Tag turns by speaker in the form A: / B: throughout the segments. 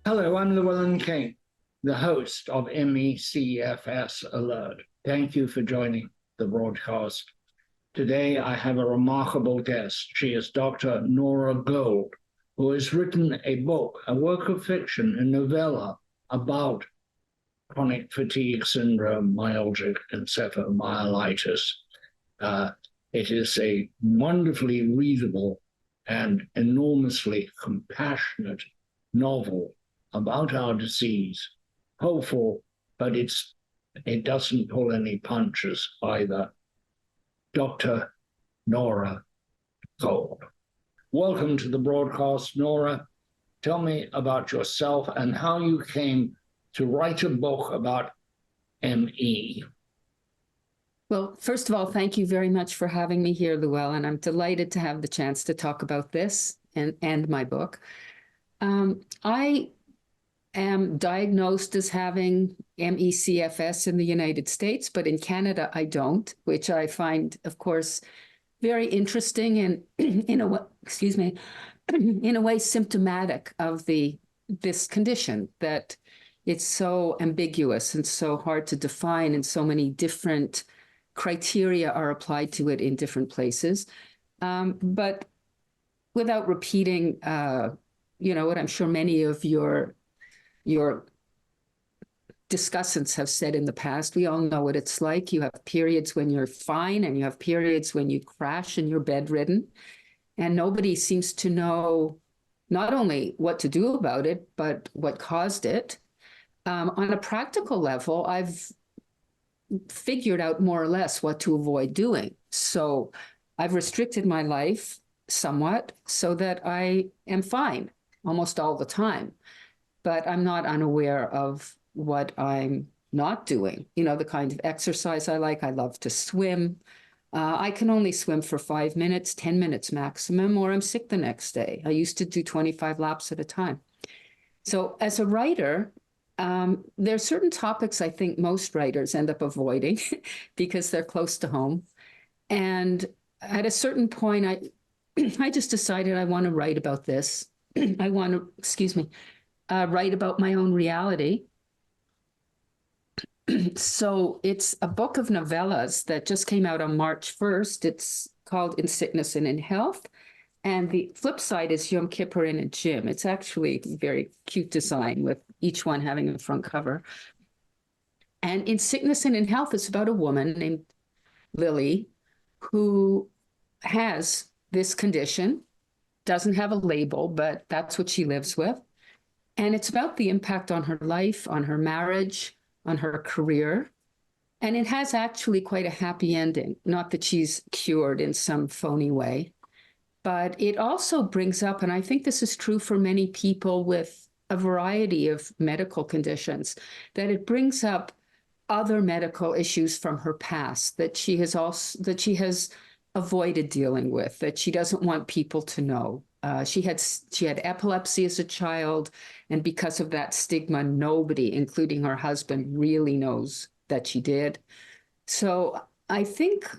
A: Hello, I'm Llewellyn King, the host of CFS Alert. Thank you for joining the broadcast. Today, I have a remarkable guest. She is Dr. Nora Gold, who has written a book, a work of fiction, a novella about chronic fatigue syndrome, myalgic encephalomyelitis. It is a wonderfully readable and enormously compassionate novel about our disease, hopeful, but it doesn't pull any punches either. Dr. Nora Gold. Welcome to the broadcast, Nora. Tell me about yourself and how you came to write a book about ME.
B: Well, first of all, thank you very much for having me here, Llewellyn. I'm delighted to have the chance to talk about this and my book. I am diagnosed as having ME/CFS in the United States, but in Canada I don't, which I find, of course, very interesting and in a way symptomatic of this condition, that it's so ambiguous and so hard to define, and so many different criteria are applied to it in different places. But without repeating, what I'm sure many of your discussants have said in the past, we all know what it's like. You have periods when you're fine, and you have periods when you crash and you're bedridden. And nobody seems to know not only what to do about it, but what caused it. On a practical level, I've figured out more or less what to avoid doing. So I've restricted my life somewhat so that I am fine almost all the time. But I'm not unaware of what I'm not doing. The kind of exercise I like. I love to swim. I can only swim for 5 minutes, 10 minutes maximum, or I'm sick the next day. I used to do 25 laps at a time. So as a writer, there are certain topics I think most writers end up avoiding because they're close to home. And at a certain point, I just decided I want to write about this. I want to, write about my own reality. So it's a book of novellas that just came out on March 1st. It's called In Sickness and in Health. And the flip side is Yom Kippur in a Gym. It's actually a very cute design with each one having a front cover. And In Sickness and in Health is about a woman named Lily who has this condition, doesn't have a label, but that's what she lives with. And it's about the impact on her life, on her marriage, on her career. And it has actually quite a happy ending. Not that she's cured in some phony way, but it also brings up, and I think this is true for many people with a variety of medical conditions, that it brings up other medical issues from her past that she has avoided dealing with, that she doesn't want people to know. She had epilepsy as a child, and because of that stigma, nobody, including her husband, really knows that she did. So I think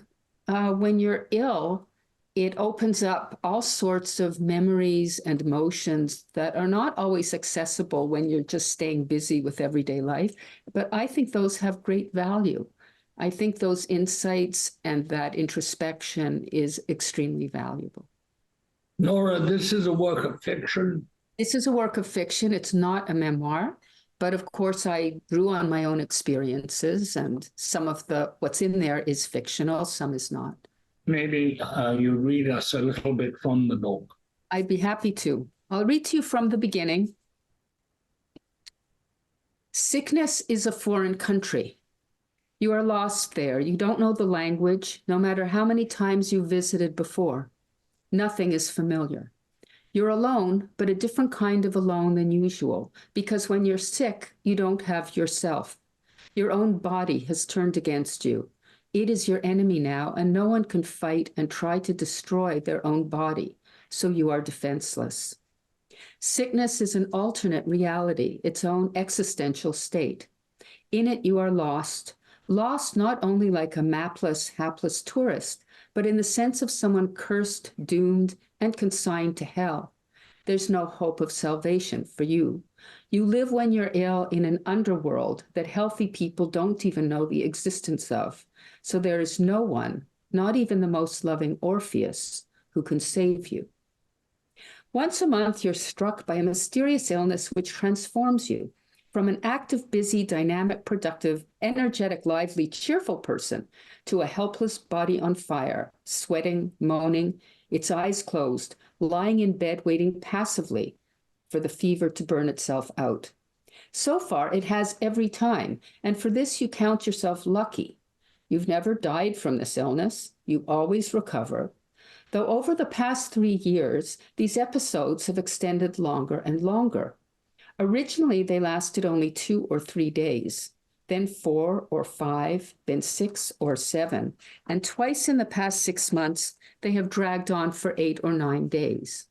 B: when you're ill, it opens up all sorts of memories and emotions that are not always accessible when you're just staying busy with everyday life. But I think those have great value. I think those insights and that introspection is extremely valuable.
A: Nora, this is a work of fiction.
B: This is a work of fiction. It's not a memoir, but of course I drew on my own experiences, and some of what's in there is fictional, some is not.
A: Maybe you read us a little bit from the book.
B: I'd be happy to. I'll read to you from the beginning. Sickness is a foreign country. You are lost there. You don't know the language, no matter how many times you visited before. Nothing is familiar. You're alone, but a different kind of alone than usual, because when you're sick, you don't have yourself. Your own body has turned against you. It is your enemy now, and no one can fight and try to destroy their own body, so you are defenseless. Sickness is an alternate reality, its own existential state. In it, you are lost not only like a mapless, hapless tourist, but in the sense of someone cursed, doomed, and consigned to hell. There's no hope of salvation for you. You live when you're ill in an underworld that healthy people don't even know the existence of. So there is no one, not even the most loving Orpheus, who can save you. Once a month, you're struck by a mysterious illness which transforms you from an active, busy, dynamic, productive, energetic, lively, cheerful person to a helpless body on fire, sweating, moaning, its eyes closed, lying in bed waiting passively for the fever to burn itself out. So far, it has every time, and for this you count yourself lucky. You've never died from this illness. You always recover. Though over the past 3 years, these episodes have extended longer and longer. Originally, they lasted only 2 or 3 days, then 4 or 5, then 6 or 7, and twice in the past 6 months, they have dragged on for 8 or 9 days.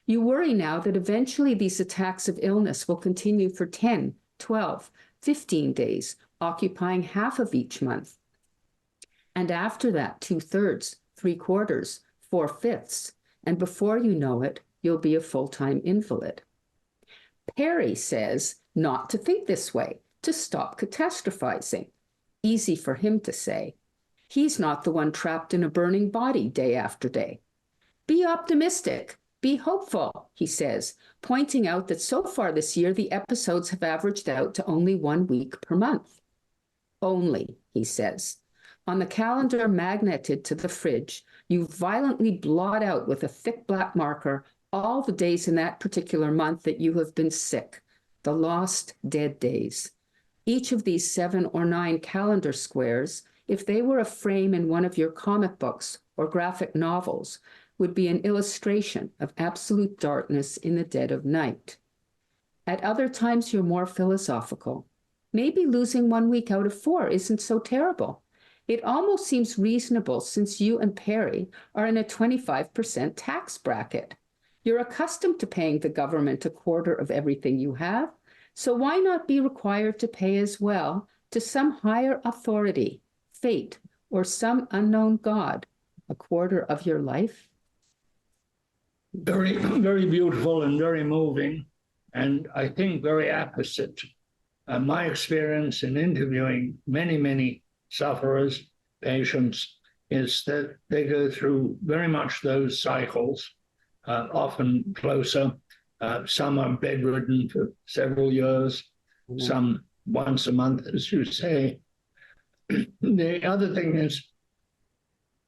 B: You worry now that eventually these attacks of illness will continue for 10, 12, 15 days, occupying half of each month. And after that, 2/3, 3/4, 4/5, and before you know it, you'll be a full-time invalid. Perry says not to think this way, to stop catastrophizing. Easy for him to say. He's not the one trapped in a burning body day after day. Be optimistic, be hopeful, he says, pointing out that so far this year, the episodes have averaged out to only 1 week per month. Only, he says. On the calendar magneted to the fridge, you violently blot out with a thick black marker all the days in that particular month that you have been sick, the lost dead days. Each of these 7 or 9 calendar squares, if they were a frame in one of your comic books or graphic novels, would be an illustration of absolute darkness in the dead of night. At other times, you're more philosophical. Maybe losing 1 week out of 4 isn't so terrible. It almost seems reasonable since you and Perry are in a 25% tax bracket. You're accustomed to paying the government 1/4 of everything you have, so why not be required to pay as well to some higher authority, fate, or some unknown God, 1/4 of your life?
A: Very, very beautiful and very moving, and I think very apposite. My experience in interviewing many, many sufferers, patients, is that they go through very much those cycles, often closer. Some are bedridden for several years, some once a month, as you say. The other thing is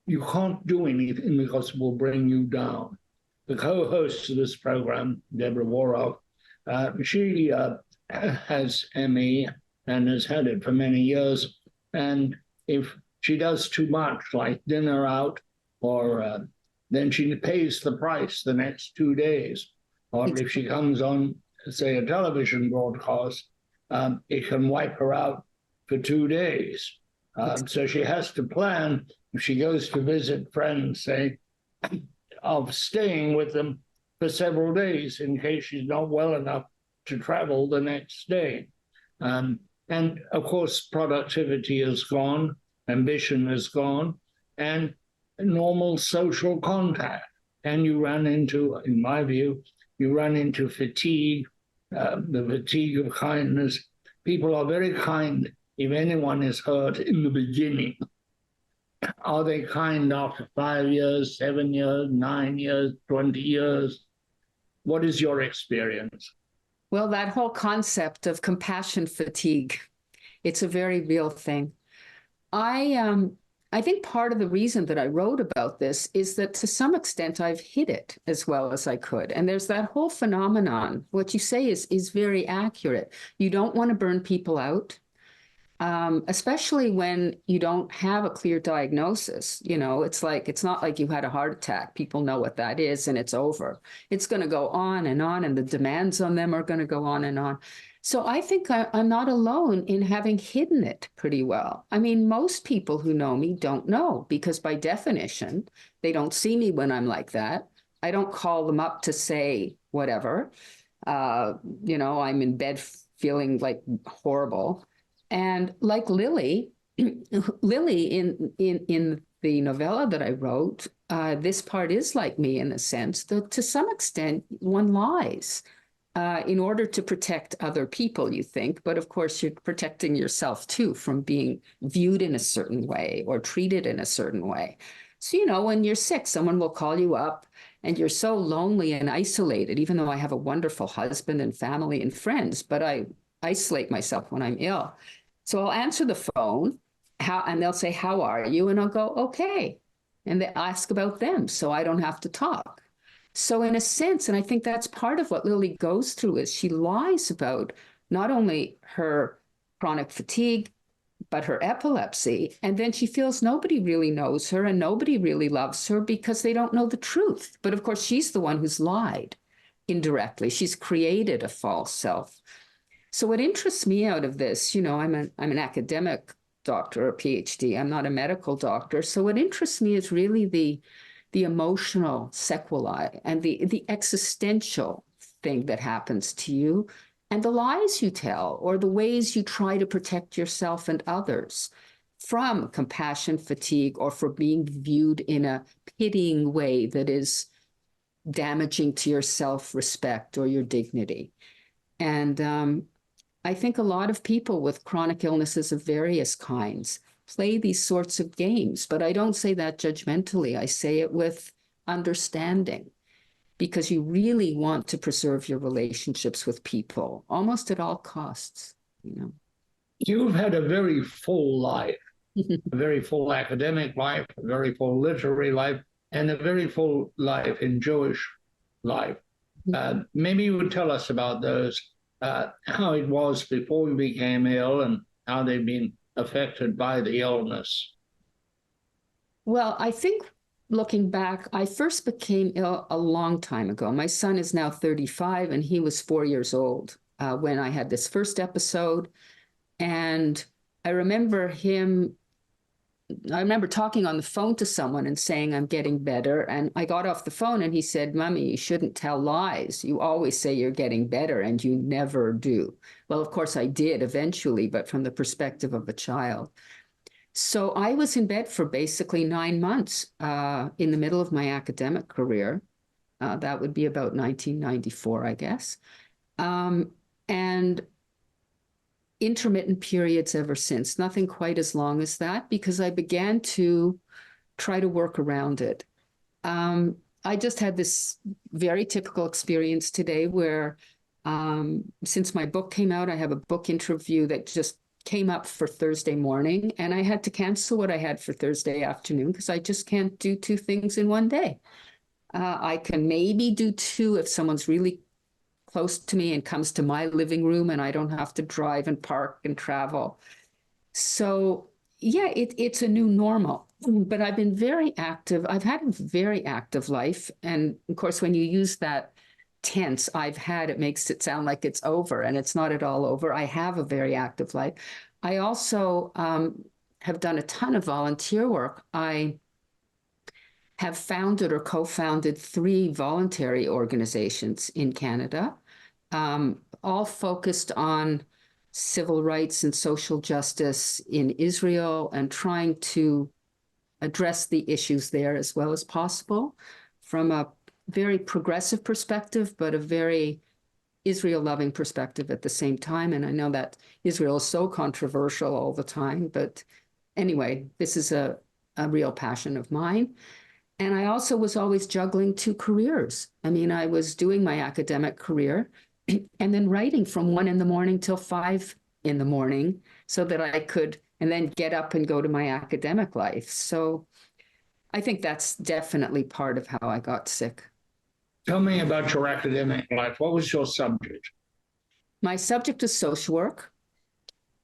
A: you can't do anything because it will bring you down. The co-host of this program, Deborah Warrock, she has ME and has had it for many years. And if she does too much, like dinner out, or then she pays the price the next 2 days. Or if she comes on, say, a television broadcast, it can wipe her out for 2 days. So she has to plan, if she goes to visit friends, say, of staying with them for several days in case she's not well enough to travel the next day. And of course, productivity is gone, ambition is gone, and normal social contact. And you run into, in my view, you run into fatigue, the fatigue of kindness. People are very kind if anyone is hurt in the beginning. Are they kind after 5 years, 7 years, 9 years, 20 years? What is your experience?
B: Well, that whole concept of compassion fatigue, it's a very real thing. I think part of the reason that I wrote about this is that to some extent I've hid it as well as I could. And there's that whole phenomenon. What you say is very accurate. You don't want to burn people out, especially when you don't have a clear diagnosis. You know, it's not like you had a heart attack. People know what that is and it's over. It's going to go on, and the demands on them are going to go on and on. So I think I'm not alone in having hidden it pretty well. I mean, most people who know me don't know because by definition, they don't see me when I'm like that. I don't call them up to say whatever. I'm in bed feeling like horrible. And like Lily, Lily in the novella that I wrote, this part is like me in the sense that to some extent one lies in order to protect other people, you think. But of course, you're protecting yourself too from being viewed in a certain way or treated in a certain way. So, when you're sick, someone will call you up and you're so lonely and isolated, even though I have a wonderful husband and family and friends, but I isolate myself when I'm ill. So I'll answer the phone, and they'll say, "How are you?" And I'll go, "Okay." And they ask about them, so I don't have to talk. So in a sense, and I think that's part of what Lily goes through, is she lies about not only her chronic fatigue, but her epilepsy. And then she feels nobody really knows her and nobody really loves her because they don't know the truth. But of course, she's the one who's lied indirectly. She's created a false self. So what interests me out of this, I'm an academic doctor, a PhD. I'm not a medical doctor. So what interests me is really the emotional sequelae and the existential thing that happens to you and the lies you tell or the ways you try to protect yourself and others from compassion fatigue or for being viewed in a pitying way that is damaging to your self-respect or your dignity. And I think a lot of people with chronic illnesses of various kinds play these sorts of games, but I don't say that judgmentally. I say it with understanding because you really want to preserve your relationships with people almost at all costs.
A: You've had a very full life, a very full academic life, a very full literary life, and a very full life in Jewish life. Maybe you would tell us about those, how it was before you became ill and how they've been affected by the illness.
B: Well, I think looking back, I first became ill a long time ago. My son is now 35 and he was 4 years old when I had this first episode. And I remember talking on the phone to someone and saying, "I'm getting better." And I got off the phone and he said, "Mommy, you shouldn't tell lies. You always say you're getting better and you never do." Well, of course I did eventually, but from the perspective of a child. So I was in bed for basically 9 months in the middle of my academic career. That would be about 1994, I guess. And intermittent periods ever since, nothing quite as long as that, because I began to try to work around it. I just had this very typical experience today where since my book came out, I have a book interview that just came up for Thursday morning, and I had to cancel what I had for Thursday afternoon because I just can't do two things in one day. I can maybe do two if someone's really close to me and comes to my living room and I don't have to drive and park and travel. So yeah, it's a new normal, but I've been very active. I've had a very active life. And of course, when you use that tense, I've had, it makes it sound like it's over, and it's not at all over. I have a very active life. I also have done a ton of volunteer work. I have founded or co-founded 3 voluntary organizations in Canada, all focused on civil rights and social justice in Israel and trying to address the issues there as well as possible from a very progressive perspective, but a very Israel-loving perspective at the same time. And I know that Israel is so controversial all the time, but anyway, this is a real passion of mine. And I also was always juggling 2 careers. I mean, I was doing my academic career and then writing from 1 a.m. till 5 a.m. so that I could, and then get up and go to my academic life. So I think that's definitely part of how I got sick.
A: Tell me about your academic life. What was your subject?
B: My subject is social work,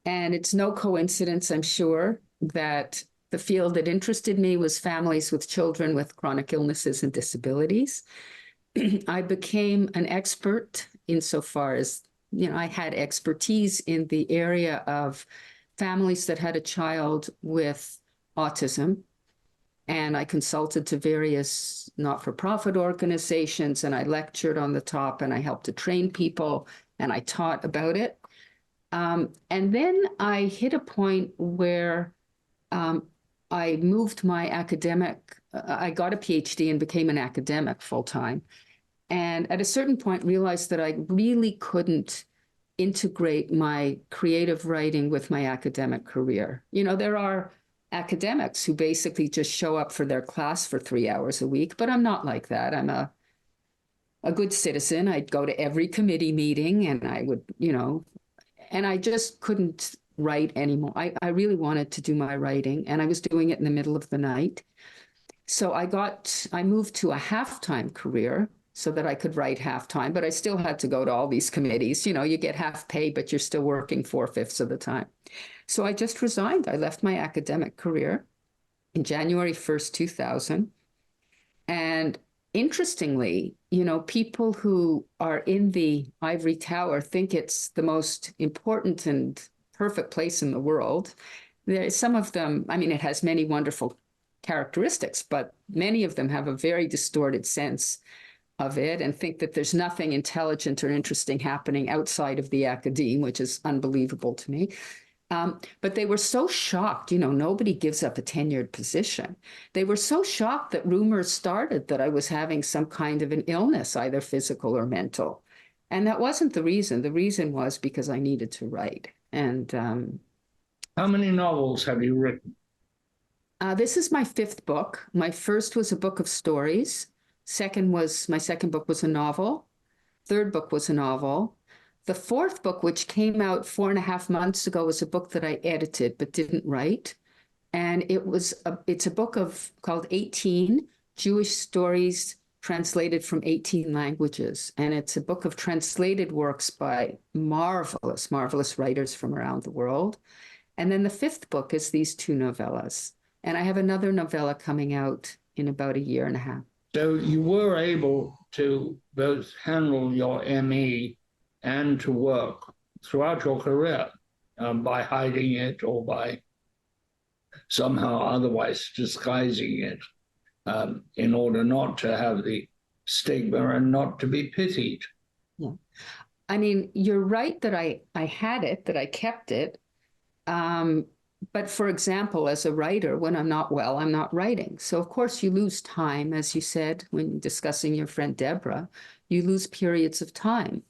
B: and it's no coincidence, I'm sure, that the field that interested me was families with children with chronic illnesses and disabilities. I became an expert insofar as, I had expertise in the area of families that had a child with autism. And I consulted to various not-for-profit organizations, and I lectured on the top, and I helped to train people, and I taught about it. And then I hit a point where I moved my academic, I got a PhD and became an academic full time. And at a certain point, realized that I really couldn't integrate my creative writing with my academic career. You know, there are academics who basically just show up for their class for 3 hours a week, but I'm not like that. I'm a good citizen. I'd go to every committee meeting and I would, you know, and I just couldn't write anymore. I really wanted to do my writing, and I was doing it in the middle of the night. So I moved to a half-time career so that I could write half-time, but I still had to go to all these committees. You know, you get half pay, but you're still working 4/5 of the time. So I just resigned. I left my academic career in January 1st, 2000. And interestingly, you know, people who are in the ivory tower think it's the most important and perfect place in the world. Some of them, I mean, it has many wonderful characteristics, but many of them have a very distorted sense of it and think that there's nothing intelligent or interesting happening outside of the academe, which is unbelievable to me. But they were so shocked, you know, nobody gives up a tenured position. They were so shocked that rumors started that I was having some kind of an illness, either physical or mental. And that wasn't the reason. The reason was because I needed to write. And
A: How many novels have you written?
B: this is my fifth book. My first was a book of stories. My second book was a novel. Third book was a novel. The fourth book, which came out 4.5 months ago, was a book that I edited but didn't write. And it's a book called 18 Jewish Stories Translated from 18 Languages. And it's a book of translated works by marvelous, marvelous writers from around the world. And then the fifth book is these two novellas. And I have another novella coming out in about 1.5 years.
A: So you were able to both handle your ME and to work throughout your career by hiding it or by somehow otherwise disguising it in order not to have the stigma and not to be pitied.
B: Yeah. I mean, you're right that I had it, that I kept it. But for example, as a writer, when I'm not well, I'm not writing. So of course you lose time, as you said, when discussing your friend Deborah, you lose periods of time.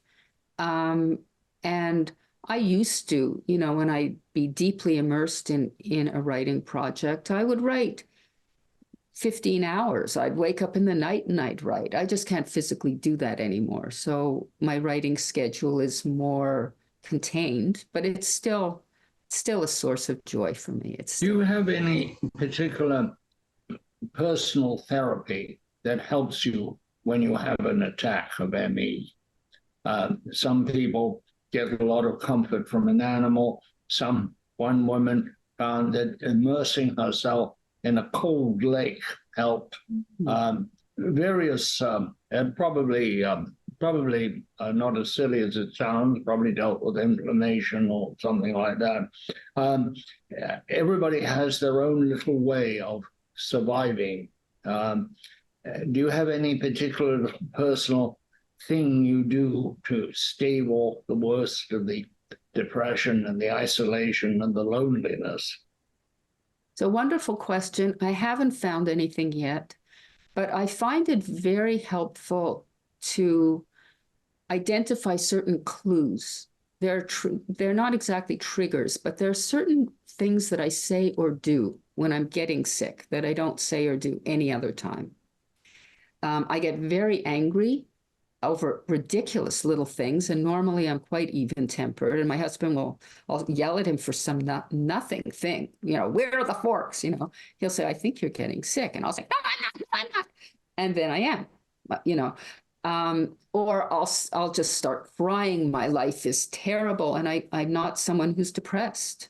B: And I used to, you know, when I'd be deeply immersed in a writing project, I would write 15 hours. I'd wake up in the night and I'd write. I just can't physically do that anymore. So my writing schedule is more contained, but it's still a source of joy for me.
A: Do you have any particular personal therapy that helps you when you have an attack of ME? Some people get a lot of comfort from an animal. One woman found that immersing herself in a cold lake helped. Various, probably not as silly as it sounds, probably dealt with inflammation or something like that. Everybody has their own little way of surviving. Do you have any particular personal thing you do to stave off the worst of the depression and the isolation and the loneliness?
B: It's a wonderful question. I haven't found anything yet, but I find it very helpful to identify certain clues. They're not exactly triggers, but there are certain things that I say or do when I'm getting sick that I don't say or do any other time. I get very angry over ridiculous little things, and normally I'm quite even-tempered, and my husband I'll yell at him for some nothing thing, you know, where are the forks, you know, he'll say, I think you're getting sick, and I'll say, no, I'm not. And then I am, you know, or I'll just start crying, my life is terrible, and I'm not someone who's depressed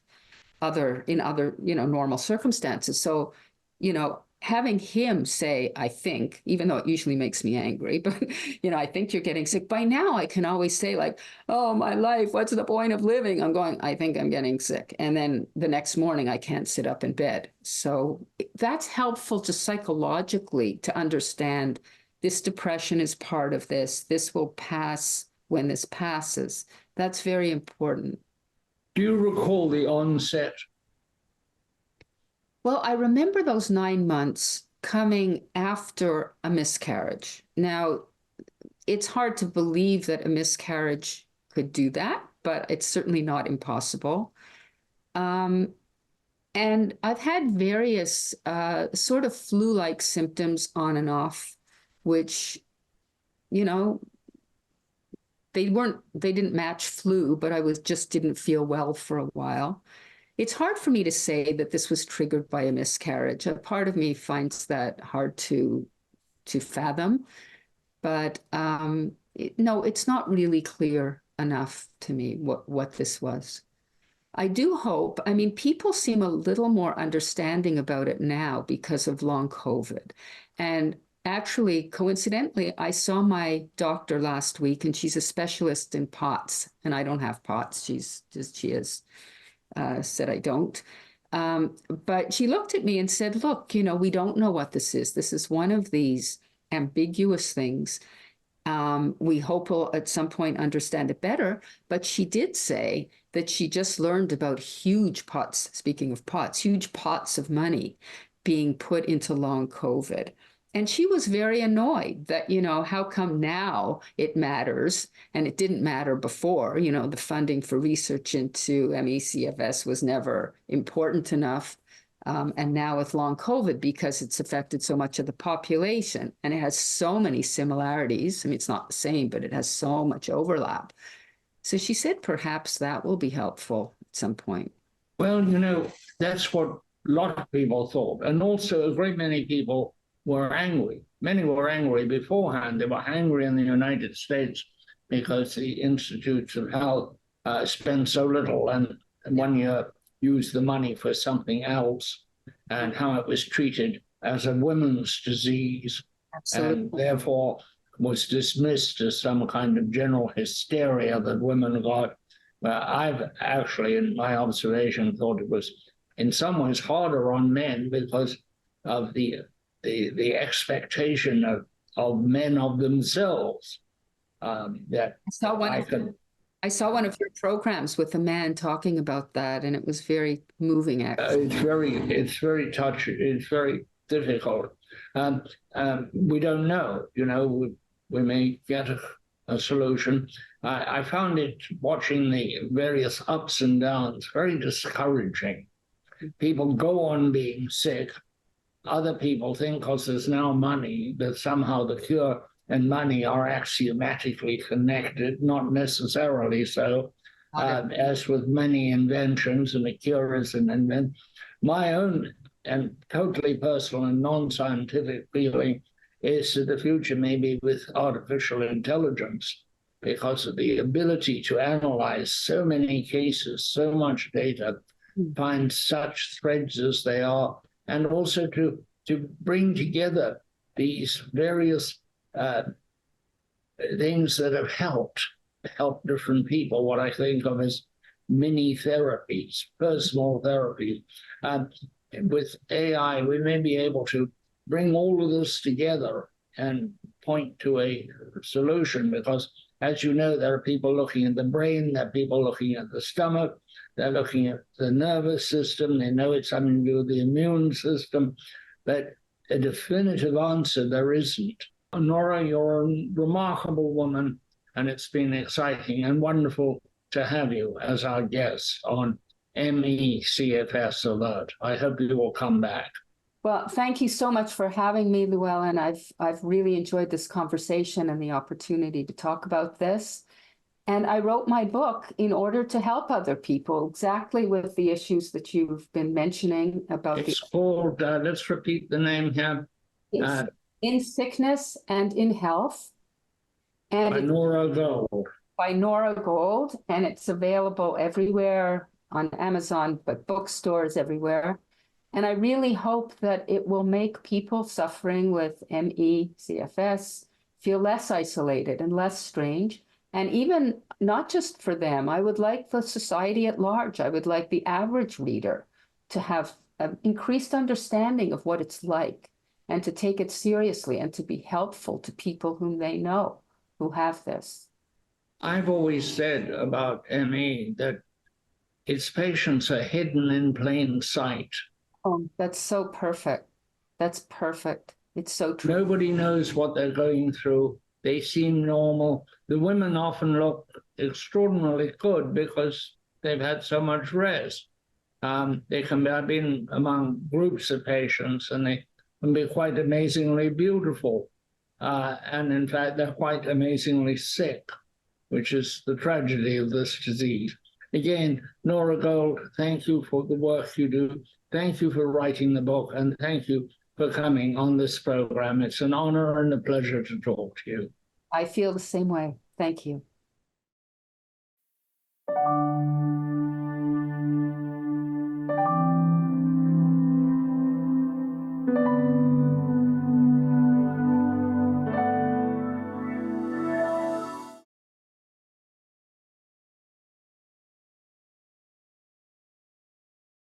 B: in other, you know, normal circumstances. So, you know, having him say, I think, even though it usually makes me angry, but, you know, I think you're getting sick. By now, I can always say, like, oh, my life, what's the point of living? I'm going, I think I'm getting sick. And then the next morning, I can't sit up in bed. So that's helpful just psychologically to understand this depression is part of this. This will pass when this passes. That's very important.
A: Do you recall the onset?
B: Well, I remember those 9 months coming after a miscarriage. Now, it's hard to believe that a miscarriage could do that, but it's certainly not impossible. Um, and I've had various sort of flu-like symptoms on and off, which, you know, they didn't match flu, but I was just didn't feel well for a while. It's hard for me to say that this was triggered by a miscarriage. A part of me finds that hard to fathom, but no, it's not really clear enough to me what this was. I do hope, I mean, people seem a little more understanding about it now because of long COVID. And actually, coincidentally, I saw my doctor last week and she's a specialist in POTS, and I don't have POTS. She has said I don't. But she looked at me and said, look, we don't know what this is. This is one of these ambiguous things. We hope we'll at some point understand it better. But she did say that she just learned about huge pots, speaking of pots, huge pots of money being put into long COVID. And she was very annoyed that, how come now it matters and it didn't matter before? The funding for research into ME/CFS was never important enough. And now with long COVID, because it's affected so much of the population and it has so many similarities. I mean, it's not the same, but it has so much overlap. So she said perhaps that will be helpful at some point.
A: Well, that's what a lot of people thought. And also, a great many people were angry. Many were angry beforehand. They were angry in the United States because the Institutes of Health spend so little and 1 year used the money for something else, and how it was treated as a women's disease. Absolutely. And therefore was dismissed as some kind of general hysteria that women got. Well, I've actually, in my observation, thought it was in some ways harder on men because of the expectation of men of themselves. That
B: I saw one of your programs with a man talking about that, and it was very moving, actually.
A: It's very touching. It's very difficult. We don't know. We may get a solution. I found it, watching the various ups and downs, very discouraging. People go on being sick. Other people think because there's now money that somehow the cure and money are axiomatically connected, not necessarily so, as with many inventions, and a cure is an invention. My own and totally personal and non-scientific feeling is that the future may be with artificial intelligence, because of the ability to analyze so many cases, so much data, find such threads as they are, and also to bring together these various things that have helped different people, what I think of as mini therapies, personal therapies. With AI, we may be able to bring all of this together and point to a solution, because as you know, there are people looking at the brain, there are people looking at the stomach, they're looking at the nervous system, they know it's something to do with the immune system, but a definitive answer there isn't. Nora, you're a remarkable woman, and it's been exciting and wonderful to have you as our guest on ME/CFS Alert. I hope you will come back.
B: Well, thank you so much for having me, Llewellyn. I've really enjoyed this conversation and the opportunity to talk about this. And I wrote my book in order to help other people exactly with the issues that you've been mentioning about.
A: It's called, let's repeat the name here.
B: In Sickness and in Health. And
A: by Nora Gold.
B: By Nora Gold. And it's available everywhere on Amazon, but bookstores everywhere. And I really hope that it will make people suffering with ME/CFS feel less isolated and less strange. And even not just for them, I would like the society at large. I would like the average reader to have an increased understanding of what it's like, and to take it seriously and to be helpful to people whom they know who have this.
A: I've always said about ME that its patients are hidden in plain sight.
B: Oh, that's so perfect. That's perfect. It's so true.
A: Nobody knows what they're going through. They seem normal. The women often look extraordinarily good because they've had so much rest. They can have been among groups of patients and they can be quite amazingly beautiful. And in fact, they're quite amazingly sick, which is the tragedy of this disease. Again, Nora Gold, thank you for the work you do. Thank you for writing the book, and thank you for coming on this program. It's an honor and a pleasure to talk to you.
B: I feel the same way. Thank you.